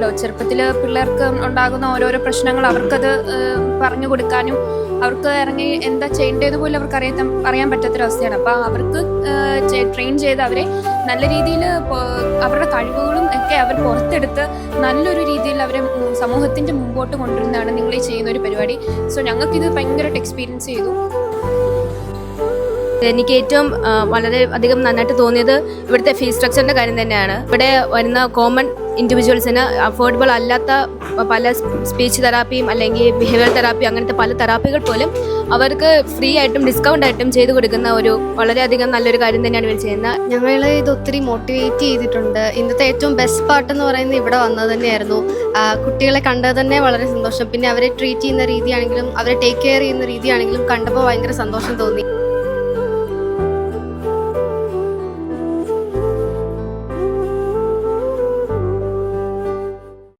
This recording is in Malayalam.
അറിയാലോ, ചെറുപ്പത്തിൽ പിള്ളേർക്ക് ഉണ്ടാകുന്ന ഓരോരോ പ്രശ്നങ്ങൾ അവർക്കത് പറഞ്ഞു കൊടുക്കാനും അവർക്ക് ഇറങ്ങി എന്താ ചെയ്യേണ്ടതെന്ന് പോലും അവർക്ക് അറിയാൻ പറ്റാത്തൊരവസ്ഥയാണ്. അപ്പോൾ അവർക്ക് ട്രെയിൻ ചെയ്ത് അവരെ നല്ല രീതിയിൽ അവരുടെ കഴിവുകളും ഒക്കെ അവർ പുറത്തെടുത്ത് നല്ലൊരു രീതിയിൽ അവരെ സമൂഹത്തിൻ്റെ മുമ്പോട്ട് കൊണ്ടുവരുന്നതാണ് നിങ്ങൾ ഈ ചെയ്യുന്ന ഒരു പരിപാടി. സോ ഞങ്ങൾക്കിത് ഭയങ്കരമായിട്ട് എക്സ്പീരിയൻസ് ചെയ്തു. എനിക്ക് ഏറ്റവും വളരെ അധികം നന്നായിട്ട് തോന്നിയത് ഇവിടുത്തെ ഫീസ് സ്ട്രക്ചറിൻ്റെ കാര്യം തന്നെയാണ്. ഇവിടെ വരുന്ന കോമൺ ഇൻഡിവിജ്വൽസിന് അഫോർഡബിൾ അല്ലാത്ത പല സ്പീച്ച് തെറാപ്പിയും അല്ലെങ്കിൽ ബിഹേവിയർ തെറാപ്പി അങ്ങനത്തെ പല തെറാപ്പികൾ പോലും അവർക്ക് ഫ്രീ ആയിട്ടും ഡിസ്കൗണ്ട് ആയിട്ടും ചെയ്തു കൊടുക്കുന്ന ഒരു വളരെയധികം നല്ലൊരു കാര്യം തന്നെയാണ് ഇവർ ചെയ്യുന്നത്. ഞങ്ങൾ ഇത് ഒത്തിരി മോട്ടിവേറ്റ് ചെയ്തിട്ടുണ്ട്. ഇന്നത്തെ ഏറ്റവും ബെസ്റ്റ് പാർട്ട് എന്ന് പറയുന്നത് ഇവിടെ വന്നത് തന്നെയായിരുന്നു. കുട്ടികളെ കണ്ടത് തന്നെ വളരെ സന്തോഷം. പിന്നെ അവരെ ട്രീറ്റ് ചെയ്യുന്ന രീതിയാണെങ്കിലും അവരെ ടേക്ക് കെയർ ചെയ്യുന്ന രീതിയാണെങ്കിലും കണ്ടപ്പോൾ ഭയങ്കര സന്തോഷം തോന്നി.